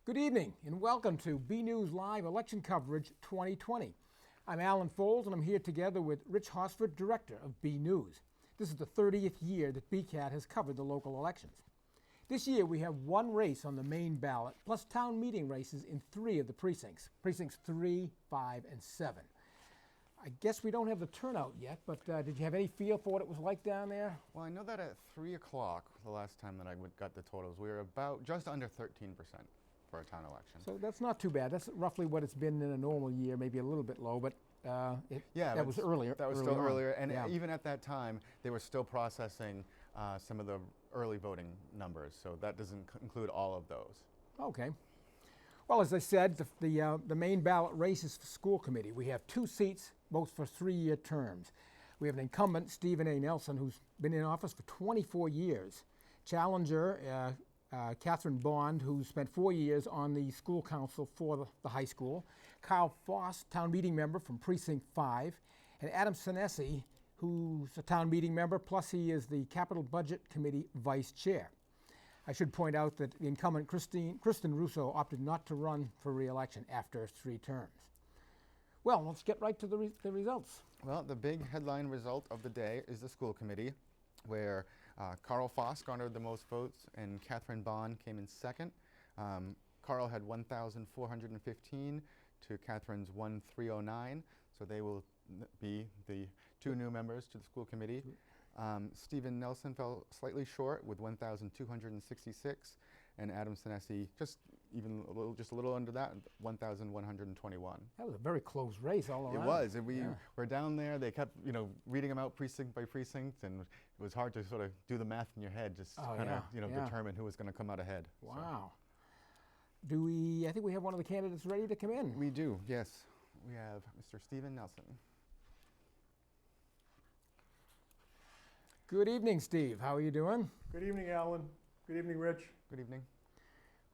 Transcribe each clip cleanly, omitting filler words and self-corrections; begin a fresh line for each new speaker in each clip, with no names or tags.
Good evening and welcome to B News Live Election Coverage 2020. I'm Alan Foulds and I'm here together with Rich Hosford, Director of B News. This is the 30th year that BCAT has covered the local elections. This year we have one race on the main ballot, plus town meeting races in 3 of the precincts, precincts 3, 5, and 7. I guess we don't have the turnout yet, but did you have any feel for what it was like down there?
Well, I know that at 3 o'clock, the last time that I got the totals, we were about just under 13% for a town election.
So that's not too bad. That's roughly what it's been in a normal year, maybe a little bit low, but that was earlier.
That was still earlier, and even at that time, they were still processing some of the early voting numbers, so that doesn't include all of those.
Okay. Well, as I said, the main ballot race is for school committee. We have 2 seats, both for 3-year terms. We have an incumbent, Stephen A. Nelson, who's been in office for 24 years. Challenger, Catherine Bond, who spent 4 years on the school council for the high school. Kyle Foss, town meeting member from Precinct 5. And Adam Senesi, who's a town meeting member, plus he is the Capital Budget Committee vice chair. I should point out that the incumbent Kristen Russo opted not to run for re-election after 3 terms. Well, let's get right to the results.
Well, the big headline result of the day is the school committee, where Carl Foss garnered the most votes and Catherine Bond came in second. Carl had 1,415 to Catherine's 1,309, so they will be the 2 new members to the school committee. Stephen Nelson fell slightly short with 1,266, and Adam Senesi just a little under that, 1,121.
That was a very close race all around.
It was, and we were down there. They kept, reading them out precinct by precinct, and it was hard to sort of do the math in your head, just determine who was going to come out ahead.
Wow. So. I think we have one of the candidates ready to come in.
We do, yes. We have Mr. Stephen Nelson.
Good evening, Steve. How are you doing?
Good evening, Alan. Good evening, Rich.
Good evening.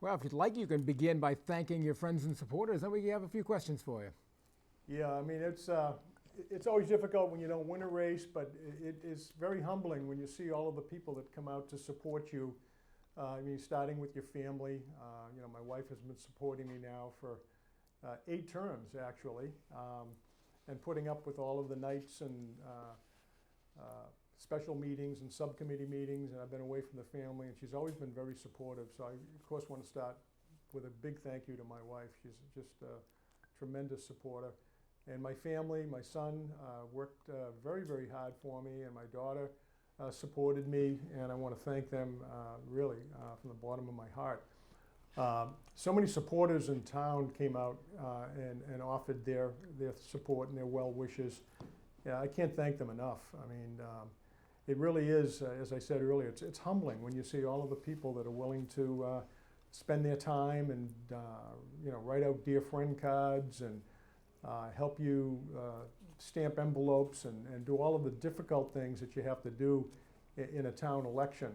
Well, if you'd like, you can begin by thanking your friends and supporters, then we have a few questions for you.
Yeah, I mean, it's always difficult when you don't win a race, but it is very humbling when you see all of the people that come out to support you. I mean, starting with your family. My wife has been supporting me now for 8 terms, actually, and putting up with all of the nights and special meetings and subcommittee meetings, and I've been away from the family, and she's always been very supportive. So I, of course, want to start with a big thank you to my wife. She's just a tremendous supporter. And my family, my son worked very, very hard for me, and my daughter supported me, and I want to thank them really from the bottom of my heart. So many supporters in town came out and offered their support and their well wishes. Yeah, I can't thank them enough. I mean, it really is, as I said earlier, it's humbling when you see all of the people that are willing to spend their time and write out dear friend cards and help you stamp envelopes and do all of the difficult things that you have to do in a town election.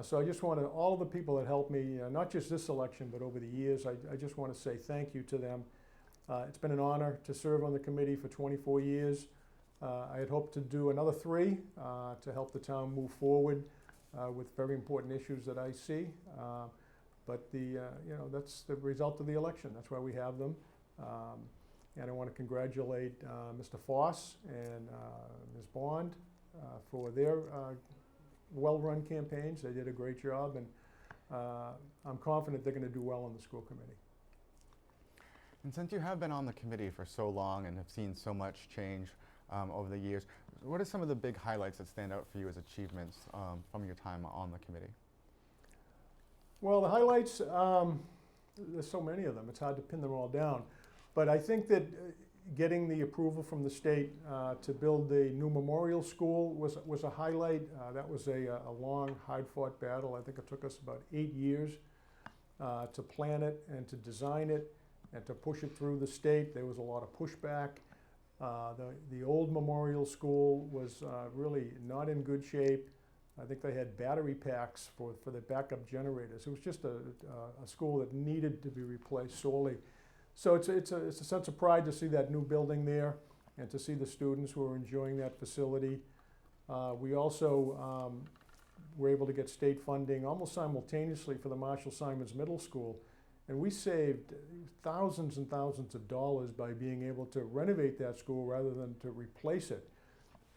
So I just want to, all of the people that helped me, not just this election, but over the years, I just want to say thank you to them. It's been an honor to serve on the committee for 24 years. I had hoped to do another 3 to help the town move forward with very important issues that I see. But that's the result of the election. That's why we have them. And I want to congratulate Mr. Foss and Ms. Bond for their well-run campaigns. They did a great job, and I'm confident they're going to do well on the school committee.
And since you have been on the committee for so long and have seen so much change over the years, what are some of the big highlights that stand out for you as achievements from your time on the committee?
Well, the highlights, there's so many of them, it's hard to pin them all down. But I think that getting the approval from the state to build the new memorial school was a highlight. That was a long, hard-fought battle. I think it took us about 8 years to plan it and to design it and to push it through the state. There was a lot of pushback. The old memorial school was really not in good shape. I think they had battery packs for the backup generators. It was just a school that needed to be replaced sorely. So it's a sense of pride to see that new building there and to see the students who are enjoying that facility. We also were able to get state funding almost simultaneously for the Marshall Simons Middle School. And we saved thousands and thousands of dollars by being able to renovate that school rather than to replace it.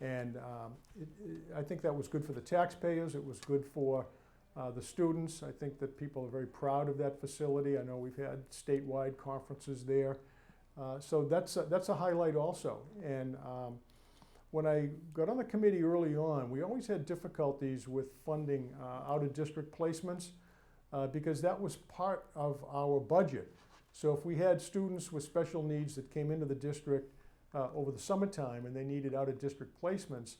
And I think that was good for the taxpayers. It was good for the students. I think that people are very proud of that facility. I know we've had statewide conferences there. So that's a highlight also. And when I got on the committee early on, we always had difficulties with funding out-of-district placements because that was part of our budget. So if we had students with special needs that came into the district over the summertime and they needed out-of-district placements,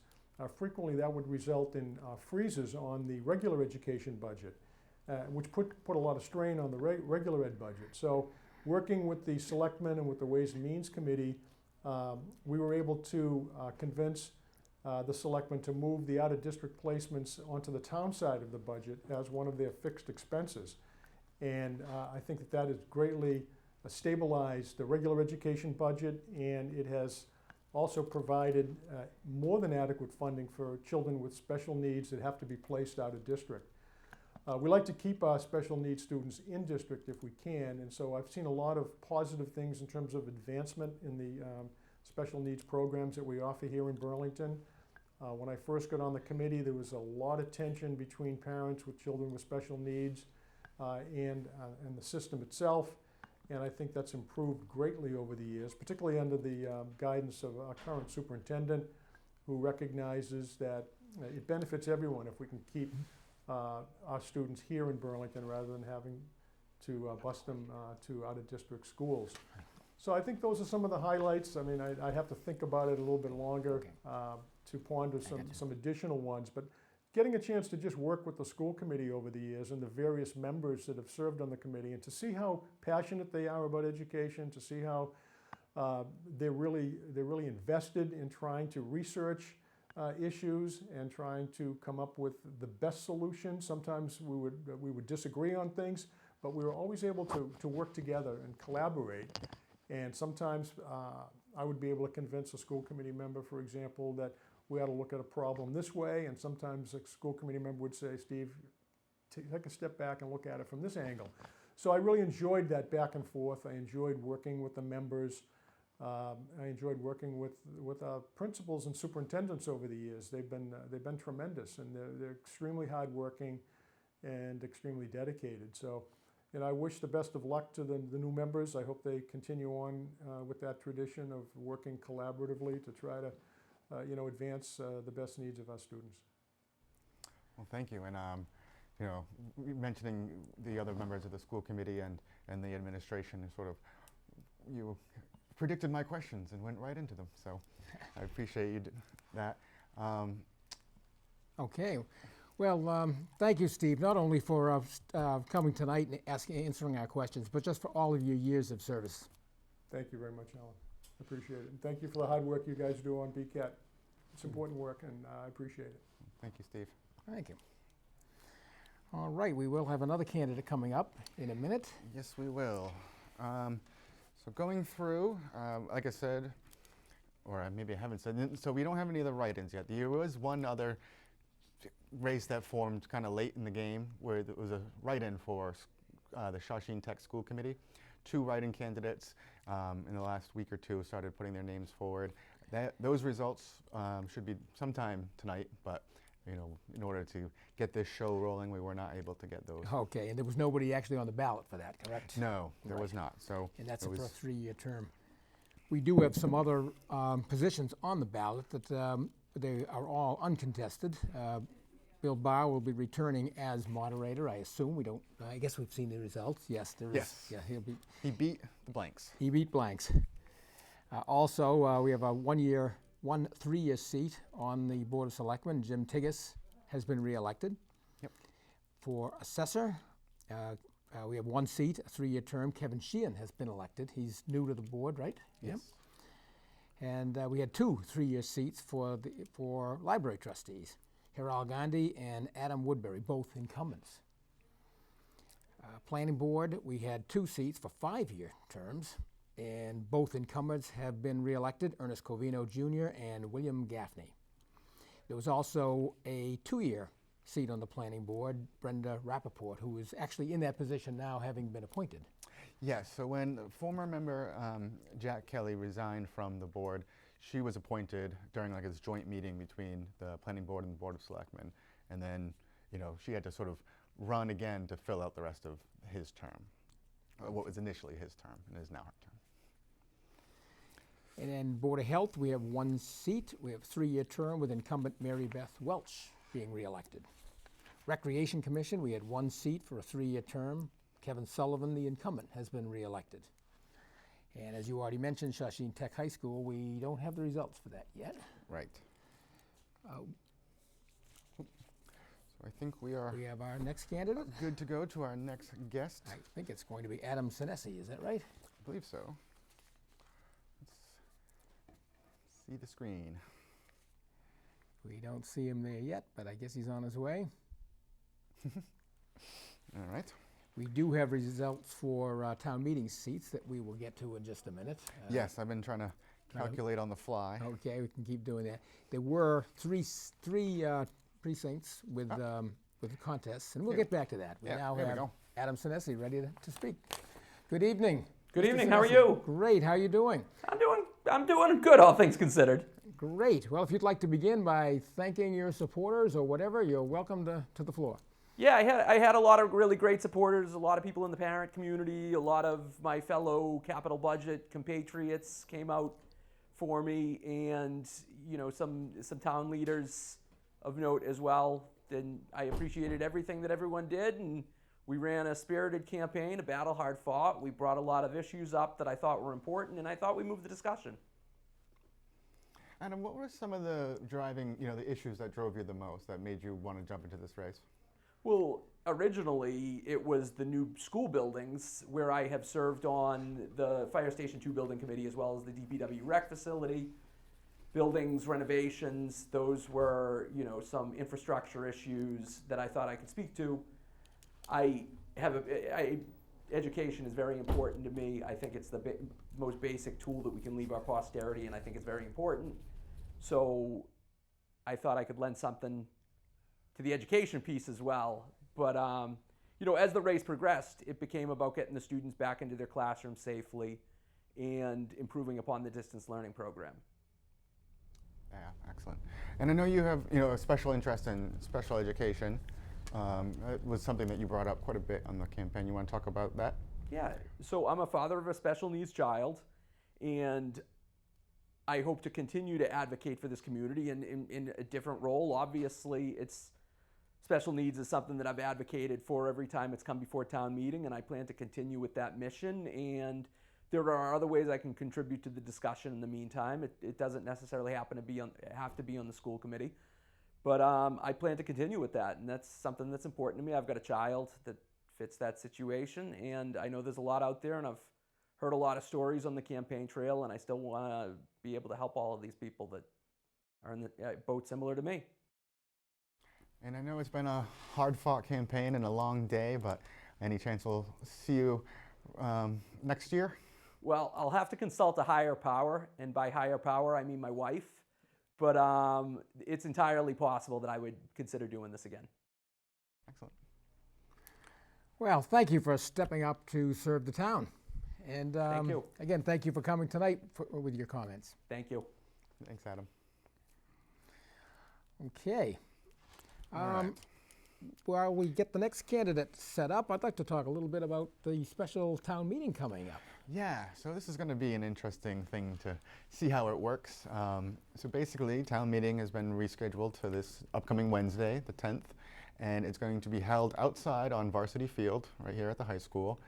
frequently that would result in freezes on the regular education budget, which put a lot of strain on the regular ed budget. So working with the selectmen and with the Ways and Means Committee, we were able to convince the selectmen to move the out-of-district placements onto the town side of the budget as one of their fixed expenses. And I think that has greatly stabilized the regular education budget, and it has also provided more than adequate funding for children with special needs that have to be placed out of district. We like to keep our special needs students in district if we can, and so I've seen a lot of positive things in terms of advancement in the special needs programs that we offer here in Burlington. When I first got on the committee, there was a lot of tension between parents with children with special needs and the system itself. And I think that's improved greatly over the years, particularly under the guidance of our current superintendent, who recognizes that it benefits everyone if we can keep our students here in Burlington rather than having to bus them to out-of-district schools. So I think those are some of the highlights. I mean, I have to think about it a little bit longer to ponder some additional ones. But getting a chance to just work with the school committee over the years and the various members that have served on the committee, and to see how passionate they are about education, to see how they're really invested in trying to research issues and trying to come up with the best solution. Sometimes we would disagree on things, but we were always able to work together and collaborate. And sometimes I would be able to convince a school committee member, for example, that we ought to look at a problem this way, and sometimes a school committee member would say, Steve, take a step back and look at it from this angle. So I really enjoyed that back and forth. I enjoyed working with the members. I enjoyed working with our principals and superintendents over the years. They've been tremendous, and they're extremely hardworking and extremely dedicated. So, you know, I wish the best of luck to the new members. I hope they continue on with that tradition of working collaboratively to try to advance the best needs of our students.
Well, thank you. And mentioning the other members of the school committee and the administration, and sort of you predicted my questions and went right into them. So I appreciate you that.
Okay. Well, thank you, Steve, not only for coming tonight and answering our questions, but just for all of your years of service.
Thank you very much, Alan. Appreciate it. And thank you for the hard work you guys do on BCAT. It's important work, and I appreciate it.
Thank you, Steve.
Thank you. All right, we will have another candidate coming up in a minute.
Yes, we will. So going through, like I said, or maybe I haven't said, so we don't have any other write-ins yet. There was one other race that formed kind of late in the game where there was a write-in for the Shawshene Tech School Committee. 2 write-in candidates in the last week or two started putting their names forward. Those results should be sometime tonight, but in order to get this show rolling, we were not able to get those.
Okay, and there was nobody actually on the ballot for that, correct?
No, there was not. So,
and that's for a 3-year term. We do have some other positions on the ballot that they are all uncontested. Bill Barr will be returning as moderator, I assume. We don't, I guess we've seen the results. Yes, there is.
Yes.
Yeah,
he beat the blanks.
He beat blanks. Also, we have a 3-year seat on the Board of Selectmen. Jim Tigas has been reelected.
Yep. For
assessor, we have 1 seat, a 3-year term. Kevin Sheehan has been elected. He's new to the board, right?
Yes.
Yep. And we had 2 3-year seats for library trustees. Hiral Gandhi and Adam Woodbury, both incumbents. Planning Board, we had 2 seats for 5-year terms, and both incumbents have been reelected, Ernest Covino Jr. and William Gaffney. There was also a 2-year seat on the Planning Board, Brenda Rappaport, who is actually in that position now, having been appointed.
Yes, so when former member Jack Kelly resigned from the board, she was appointed during like this joint meeting between the planning board and the board of selectmen, and then she had to sort of run again to fill out the rest of his term, what was initially his term and is now her term.
And then Board of Health, we have one seat. We have a 3-year term with incumbent Mary Beth Welch being reelected. Recreation Commission, we had one seat for a 3-year term. Kevin Sullivan, the incumbent, has been reelected. And as you already mentioned, Shawshene Tech High School, we don't have the results for that yet.
Right. So I think we are
We have our next candidate.
good to go to our next guest.
I think it's going to be Adam Sinesi, is that right?
I believe so. Let's see the screen.
We don't see him there yet, but I guess he's on his way.
All right.
We do have results for town meeting seats that we will get to in just a minute.
Yes, I've been trying to calculate on the fly.
Okay, we can keep doing that. There were three precincts with contests, and we'll get back to that. We
Yeah,
now
here we
have
go.
Adam Sinesi ready to speak. Good evening.
Good
Mr.
evening, how are
Sinesi.
you?
Great, how are you doing?
I'm doing good, all things considered.
Great. Well, if you'd like to begin by thanking your supporters or whatever, you're welcome to the floor.
Yeah, I had a lot of really great supporters, a lot of people in the parent community, a lot of my fellow capital budget compatriots came out for me, and some town leaders of note as well. And I appreciated everything that everyone did, and we ran a spirited campaign, a battle hard fought. We brought a lot of issues up that I thought were important, and I thought we moved the discussion.
Adam, what were some of the driving, the issues that drove you the most, that made you want to jump into this race?
Well, originally it was the new school buildings, where I have served on the Fire Station 2 building committee as well as the DPW rec facility. Buildings, renovations, those were, some infrastructure issues that I thought I could speak to. Education is very important to me. I think it's the most basic tool that we can leave our posterity, and I think it's very important. So I thought I could lend something to the education piece as well. But, as the race progressed, it became about getting the students back into their classrooms safely and improving upon the distance learning program.
Yeah, excellent. And I know you have, a special interest in special education. It was something that you brought up quite a bit on the campaign. You want to talk about that?
Yeah, so I'm a father of a special needs child, and I hope to continue to advocate for this community in a different role. Obviously, special needs is something that I've advocated for every time it's come before town meeting, and I plan to continue with that mission. And there are other ways I can contribute to the discussion in the meantime. It doesn't necessarily have to be on the school committee. But I plan to continue with that, and that's something that's important to me. I've got a child that fits that situation, and I know there's a lot out there, and I've heard a lot of stories on the campaign trail, and I still want to be able to help all of these people that are in the boat similar to me.
And I know it's been a hard-fought campaign and a long day, but any chance we'll see you next year?
Well, I'll have to consult a higher power, and by higher power, I mean my wife. But it's entirely possible that I would consider doing this again.
Excellent.
Well, thank you for stepping up to serve the town. And
Thank you.
Again, thank you for coming tonight with your comments.
Thank you.
Thanks, Adam.
Okay.
All right.
While we get the next candidate set up, I'd like to talk a little bit about the special town meeting coming up.
Yeah, so this is going to be an interesting thing to see how it works. So basically, town meeting has been rescheduled to this upcoming Wednesday, the 10th, and it's going to be held outside on Varsity Field, right here at the high school.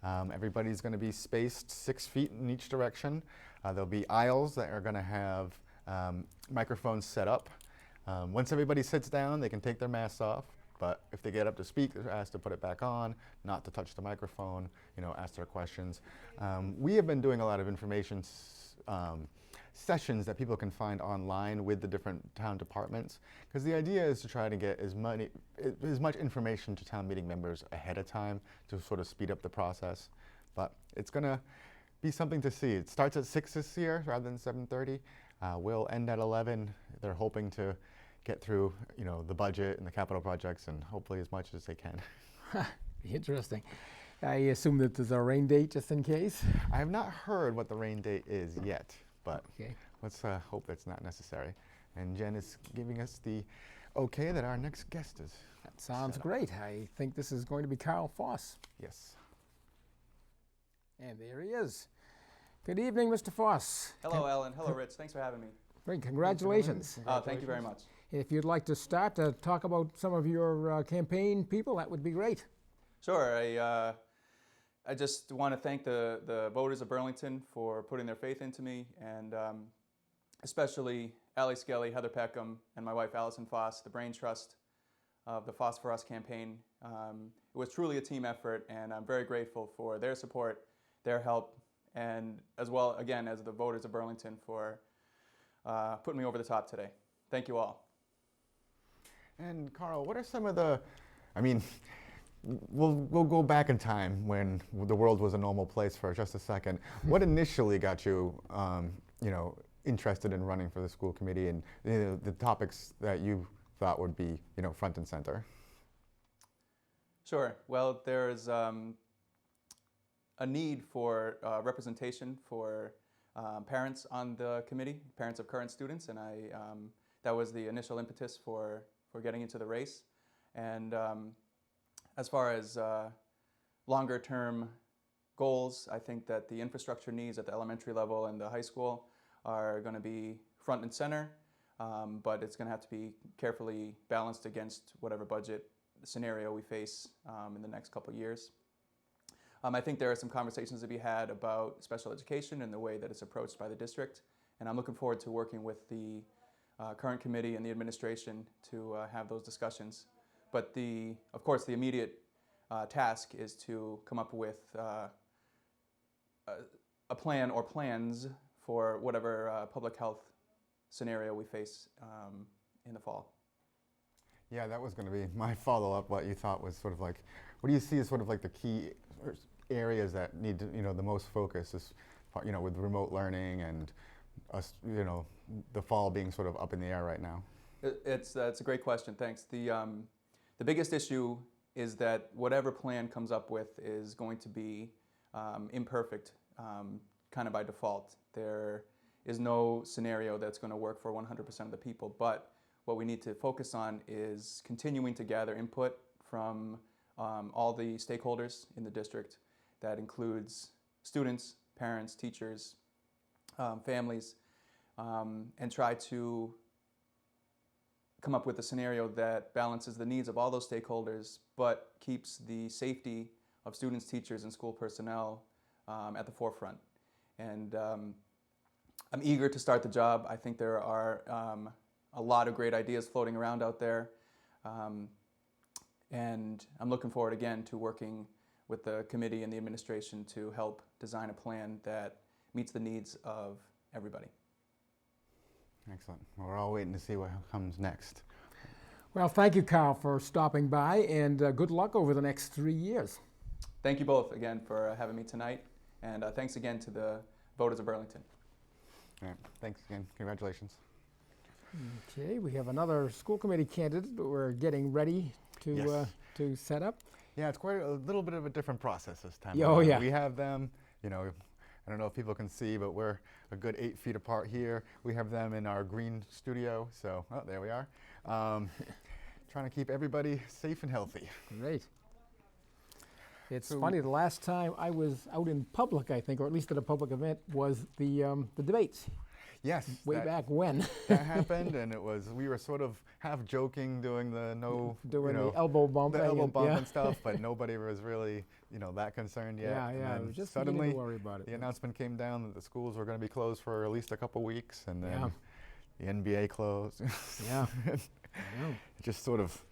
Everybody's going to be spaced 6 feet in each direction. There'll be aisles that are going to have microphones set up. Once everybody sits down, they can take their masks off. But if they get up to speak, they're asked to put it back on, not to touch the microphone, ask their questions. We have been doing a lot of information sessions that people can find online with the different town departments, because the idea is to try to get as much information to town meeting members ahead of time to sort of speed up the process. But it's going to be something to see. It starts at 6 this year rather than 7:30. We'll end at 11. They're hoping to get through, the budget and the capital projects, and hopefully as much as they can.
Interesting. I assume that there's a rain date just in case.
I have not heard what the rain date is yet, but
Okay.
let's hope that's not necessary. And Jen is giving us the okay that our next guest is.
That sounds
set up.
great. I think this is going to be Carl Foss.
Yes.
And there he is. Good evening, Mr. Foss.
Hello, Ellen. Hello, Rich. Thanks for having me.
Great, congratulations.
Thank you very much.
If you'd like to start to talk about some of your campaign people, that would be great.
Sure. I just want to thank the voters of Burlington for putting their faith into me, and especially Allie Skelly, Heather Peckham, and my wife Allison Foss, the brain trust of the Foss for Us campaign. It was truly a team effort, and I'm very grateful for their support, their help, and as well, again, as the voters of Burlington for putting me over the top today. Thank you all.
And Carl, what are some of the, I mean, we'll go back in time when the world was a normal place for just a second. What initially got you, interested in running for the school committee and the topics that you thought would be, front and center?
Sure. Well, there's a need for representation for parents on the committee, parents of current students, and that was the initial impetus for getting into the race. And as far as longer term goals, I think that the infrastructure needs at the elementary level and the high school are going to be front and center, but it's going to have to be carefully balanced against whatever budget scenario we face in the next couple of years. I think there are some conversations to be had about special education and the way that it's approached by the district, and I'm looking forward to working with the current committee and the administration to have those discussions. But of course, the immediate task is to come up with a plan or plans for whatever public health scenario we face in the fall.
Yeah, that was going to be my follow-up. What you thought was sort of like, what do you see as sort of like the key areas that need to, the most focus is, with remote learning and us, the fall being sort of up in the air right now?
It's a great question. Thanks. The biggest issue is that whatever plan comes up with is going to be imperfect, kind of by default. There is no scenario that's going to work for 100% of the people, but what we need to focus on is continuing to gather input from all the stakeholders in the district. That includes students, parents, teachers, families, and try to come up with a scenario that balances the needs of all those stakeholders, but keeps the safety of students, teachers, and school personnel at the forefront. And I'm eager to start the job. I think there are a lot of great ideas floating around out there. And I'm looking forward again to working with the committee and the administration to help design a plan that meets the needs of everybody.
Excellent. Well, we're all waiting to see what comes next.
Well, thank you, Carl, for stopping by, and good luck over the next 3 years.
Thank you both again for having me tonight, and thanks again to the voters of Burlington.
All right. Thanks again. Congratulations.
Okay, we have another school committee candidate that we're getting ready to
Yes.
to set up.
Yeah, it's quite a little bit of a different process this time.
Oh,
around.
yeah.
We have them, I don't know if people can see, but we're a good 8 feet apart here. We have them in our green studio, so, there we are. Trying to keep everybody safe and healthy.
Great. It's
So-
funny, the last time I was out in public, I think, or at least at a public event, was the debates,
Yes.
way
that-
back when.
That happened, and we were sort of half joking doing the
Doing the elbow bump.
the elbow bump
yeah.
and stuff, but nobody was really, that concerned yet.
Yeah,
And
yeah,
then
I was just beginning
suddenly
to worry about it.
the announcement came down that the schools were going to be closed for at least a couple weeks, and then
Yeah.
the NBA closed.
Yeah,
It
I know.
just sort of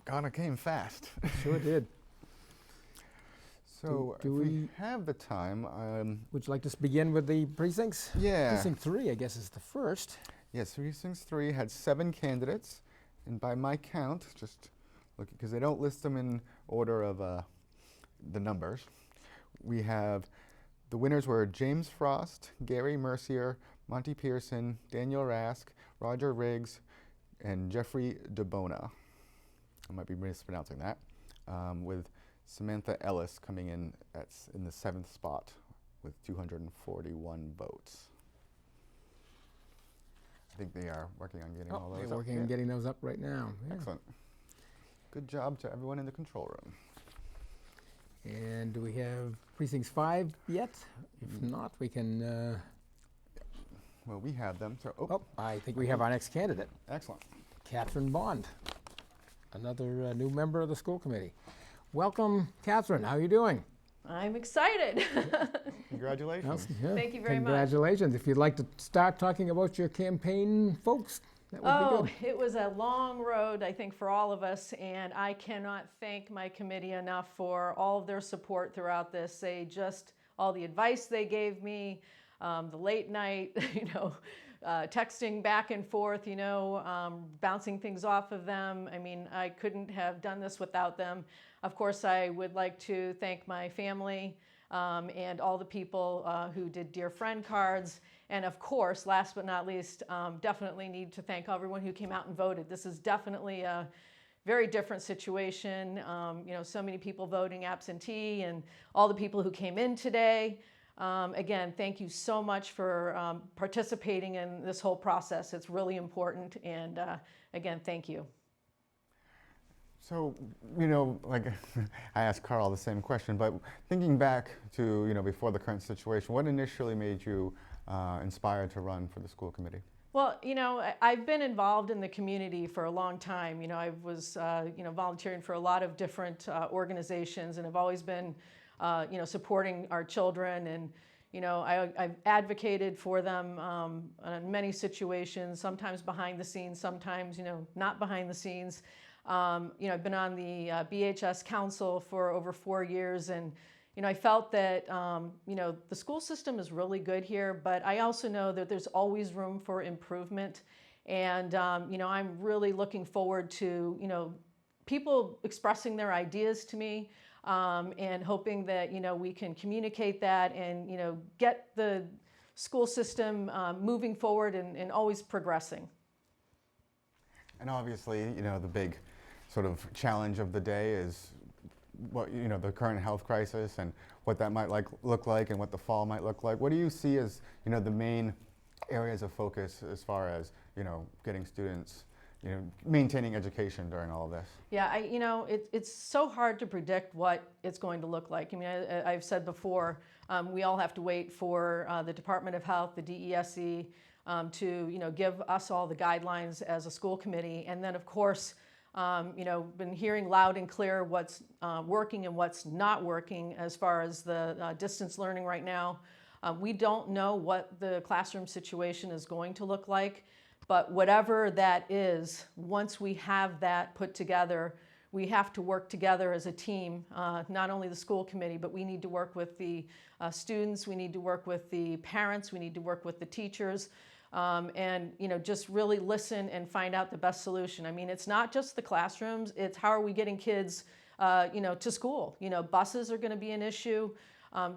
kind of came fast.
Sure did.
So
do
if we
we-
have the time,
Would you like to begin with the precincts?
yeah.
Precinct 3, I guess, is the first.
Yes, Precincts 3 had 7 candidates, and by my count, just look, because they don't list them in order of the numbers, we have, the winners were James Frost, Gary Mercier, Monty Pearson, Daniel Rask, Roger Riggs, and Jeffrey DeBona. I might be mispronouncing that, with Samantha Ellis coming in in the 7th spot with 241 votes. I think they are working on getting all those
They're
up.
working on getting those up right now. Yeah.
Excellent. Good job to everyone in the control room.
And do we have precincts 5 yet? If not, we can.
Well, we have them. So,
I think we have our next candidate,
excellent.
Catherine Bond, another new member of the school committee. Welcome, Catherine. How are you doing?
I'm excited.
Congratulations.
Yeah.
Thank you very much.
Congratulations. If you'd like to start talking about your campaign, folks, that would be good.
It was a long road, I think, for all of us, and I cannot thank my committee enough for all of their support throughout this. All the advice they gave me, the late night, texting back and forth, bouncing things off of them. I mean, I couldn't have done this without them. Of course, I would like to thank my family and all the people who did Dear Friend cards. And of course, last but not least, definitely need to thank everyone who came out and voted. This is definitely a very different situation. So many people voting absentee and all the people who came in today. Again, thank you so much for participating in this whole process. It's really important. And again, thank you.
So, like I asked Carl the same question, but thinking back to, before the current situation, what initially made you inspired to run for the school committee?
Well, I've been involved in the community for a long time. I was, volunteering for a lot of different organizations, and have always been, supporting our children. And, I've advocated for them in many situations, sometimes behind the scenes, sometimes, not behind the scenes. I've been on the BHS Council for over 4 years, and I felt that the school system is really good here, but I also know that there's always room for improvement. And I'm really looking forward to people expressing their ideas to me, and hoping that we can communicate that and get the school system moving forward and always progressing.
And obviously, the big sort of challenge of the day is what the current health crisis and what that might look like and what the fall might look like. What do you see as the main areas of focus as far as getting students maintaining education during all of this?
Yeah, it's so hard to predict what it's going to look like. I mean, I've said before, we all have to wait for the Department of Health, the DESE, to give us all the guidelines as a school committee, and then of course. Been hearing loud and clear what's working and what's not working as far as the distance learning right now. We don't know what the classroom situation is going to look like, but whatever that is, once we have that put together, we have to work together as a team, not only the school committee, but we need to work with the students, we need to work with the parents, we need to work with the teachers. And just really listen and find out the best solution. I mean, it's not just the classrooms, it's how are we getting kids to school. Buses are going to be an issue.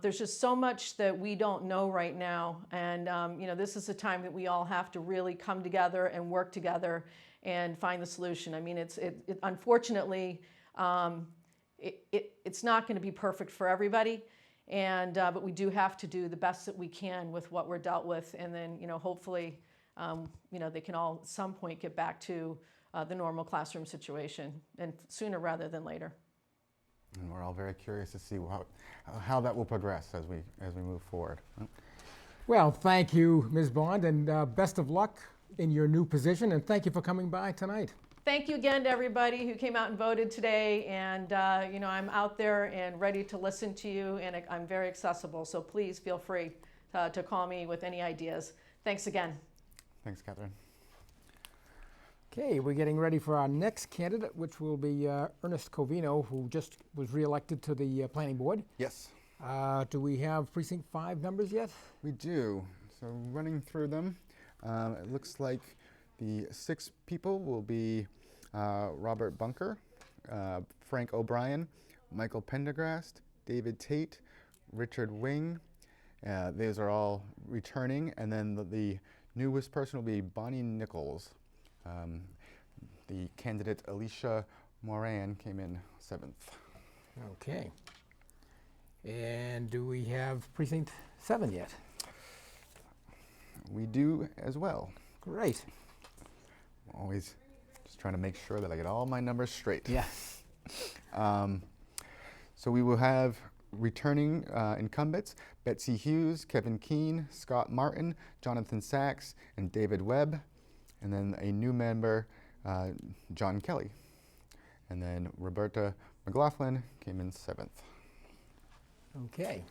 There's just so much that we don't know right now, and this is a time that we all have to really come together and work together and find the solution. I mean, unfortunately, it's not going to be perfect for everybody. But we do have to do the best that we can with what we're dealt with, and then hopefully they can all at some point get back to the normal classroom situation, and sooner rather than later.
And we're all very curious to see how that will progress as we move forward.
Well, thank you, Ms. Bond, and best of luck in your new position, and thank you for coming by tonight.
Thank you again to everybody who came out and voted today, and I'm out there and ready to listen to you, and I'm very accessible, so please feel free to call me with any ideas. Thanks again.
Thanks, Catherine.
Okay, we're getting ready for our next candidate, which will be Ernest Covino, who just was reelected to the planning board.
Yes.
Do we have precinct 5 numbers yet?
We do. So running through them, it looks like the 6 people will be Robert Bunker, Frank O'Brien, Michael Pendergrast, David Tate, Richard Wing. Those are all returning, and then the newest person will be Bonnie Nichols. The candidate Alicia Moran came in 7th.
Okay. And do we have Precinct 7 yet?
We do as well.
Great.
Always just trying to make sure that I get all my numbers straight.
Yeah.
So we will have returning incumbents, Betsy Hughes, Kevin Keene, Scott Martin, Jonathan Sachs, and David Webb. And then a new member, John Kelly. And then Roberta McLaughlin came in 7th.
Okay.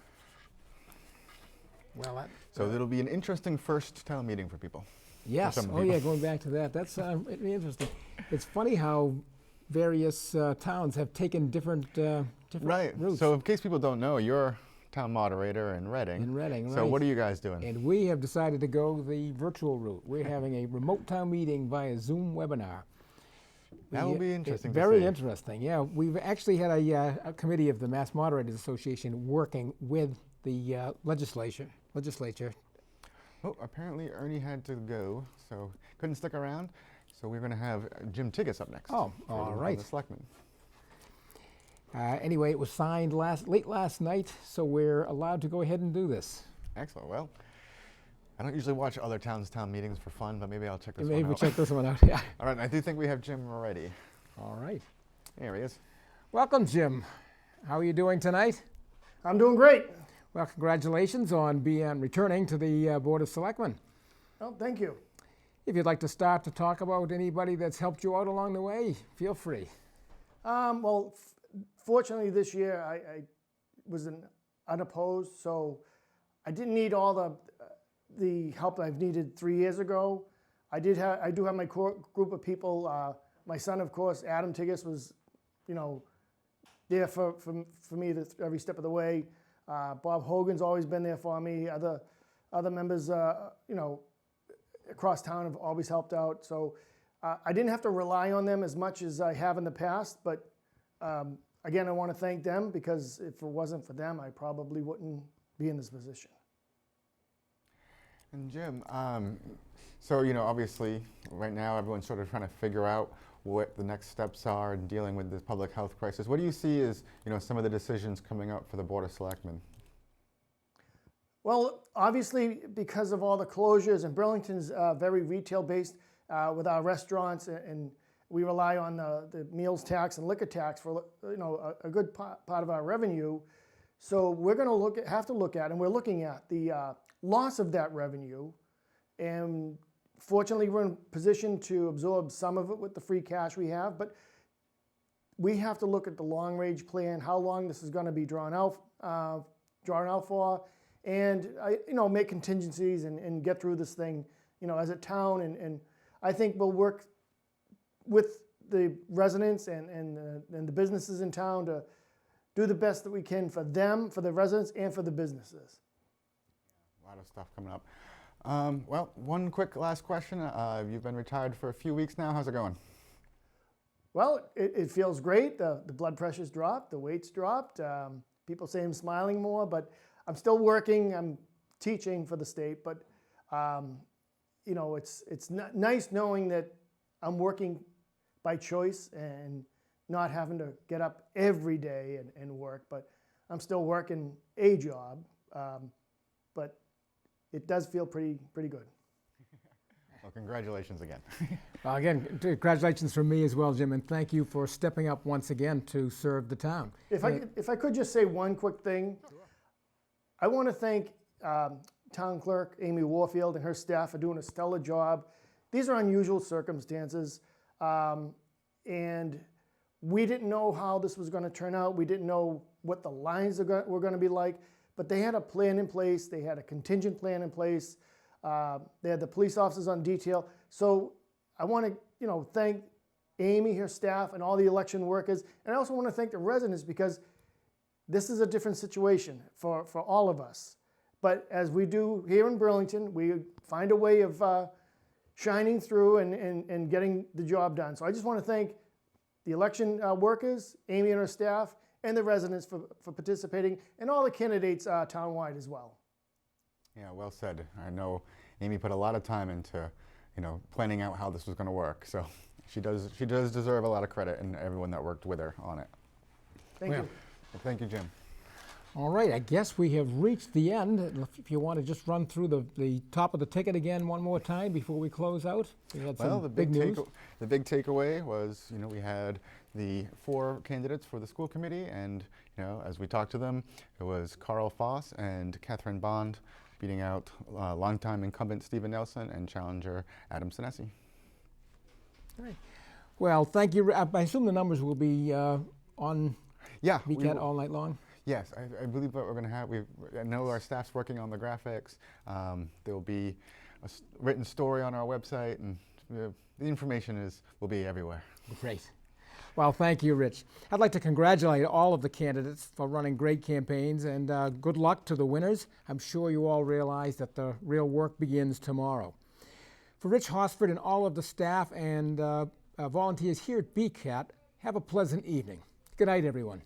Well,
So it'll be an interesting first town meeting for people.
yes.
some
Oh,
people.
yeah, going back to that. That's really interesting. It's funny how various towns have taken different
Right.
routes.
So in case people don't know, you're town moderator in Reading.
In Reading,
So
right.
what are you guys doing?
And we have decided to go the virtual route. We're having a remote town meeting via Zoom webinar.
That will be interesting to
Very
see.
interesting, yeah. We've actually had a committee of the Mass Moderators Association working with the legislature.
Oh, apparently Ernie had to go, so couldn't stick around. So we're going to have Jim Tiggis up next.
Oh,
for
all
the-
right.
The selectmen.
Anyway, it was signed late last night, so we're allowed to go ahead and do this.
Excellent. Well, I don't usually watch other towns' town meetings for fun, but maybe I'll check this
Maybe
one
we'll
out.
check this one out. Yeah.
All right, I do think we have Jim ready.
All right.
There he is.
Welcome, Jim. How are you doing tonight?
I'm doing great.
Well, congratulations on returning to the Board of Selectmen.
Oh, thank you.
If you'd like to start to talk about anybody that's helped you out along the way, feel free.
Well, fortunately this year I was unopposed, so I didn't need all the help I've needed 3 years ago. I do have my core group of people. My son, of course, Adam Tiggis, was, there for me every step of the way. Bob Hogan's always been there for me. Other members, across town have always helped out. So I didn't have to rely on them as much as I have in the past. But again, I want to thank them, because if it wasn't for them, I probably wouldn't be in this position.
And Jim, so obviously right now everyone's sort of trying to figure out what the next steps are in dealing with this public health crisis. What do you see as some of the decisions coming up for the Board of Selectmen?
Well, obviously, because of all the closures, and Burlington's very retail-based with our restaurants, and we rely on the meals tax and liquor tax for a good part of our revenue. So we're going to have to look at, and we're looking at the loss of that revenue. And fortunately, we're in position to absorb some of it with the free cash we have. But we have to look at the long-range plan, how long this is going to be drawn out for. And make contingencies and get through this thing, as a town. And I think we'll work with the residents and the businesses in town to do the best that we can for them, for the residents, and for the businesses.
A lot of stuff coming up. Well, one quick last question. You've been retired for a few weeks now. How's it going?
Well, it feels great. The blood pressure's dropped, the weight's dropped. People say I'm smiling more, but I'm still working. I'm teaching for the state, but it's nice knowing that I'm working by choice and not having to get up every day and work. But I'm still working a job, but it does feel pretty good.
Well, congratulations again.
Well, again, congratulations from me as well, Jim, and thank you for stepping up once again to serve the town.
If I could just say one quick thing. I want to thank Town Clerk Amy Warfield and her staff for doing a stellar job. These are unusual circumstances, and we didn't know how this was going to turn out. We didn't know what the lines were going to be like, but they had a plan in place. They had a contingent plan in place. They had the police officers on detail. So I want to thank Amy, her staff, and all the election workers. And I also want to thank the residents, because this is a different situation for all of us. But as we do here in Burlington, we find a way of shining through and getting the job done. So I just want to thank the election workers, Amy and her staff, and the residents for participating, and all the candidates townwide as well.
Yeah, well said. I know Amy put a lot of time into planning out how this was going to work. So she does deserve a lot of credit, and everyone that worked with her on it.
Thank you.
Well, thank you, Jim.
All right, I guess we have reached the end. If you want to just run through the top of the ticket again one more time before we close out. We had
Well,
some
the
big news.
the big takeaway was, we had the 4 candidates for the school committee, and as we talked to them, it was Carl Foss and Catherine Bond beating out longtime incumbent Stephen Nelson and challenger Adam Sinesi.
All right. Well, thank you. I assume the numbers will be on
Yeah,
BCAT all night long?
Yes, I believe what we're going to have. I know our staff's working on the graphics. There will be a written story on our website, and the information will be everywhere.
Great. Well, thank you, Rich. I'd like to congratulate all of the candidates for running great campaigns, and good luck to the winners. I'm sure you all realize that the real work begins tomorrow. For Rich Hosford and all of the staff and volunteers here at BCAT, have a pleasant evening. Good night, everyone.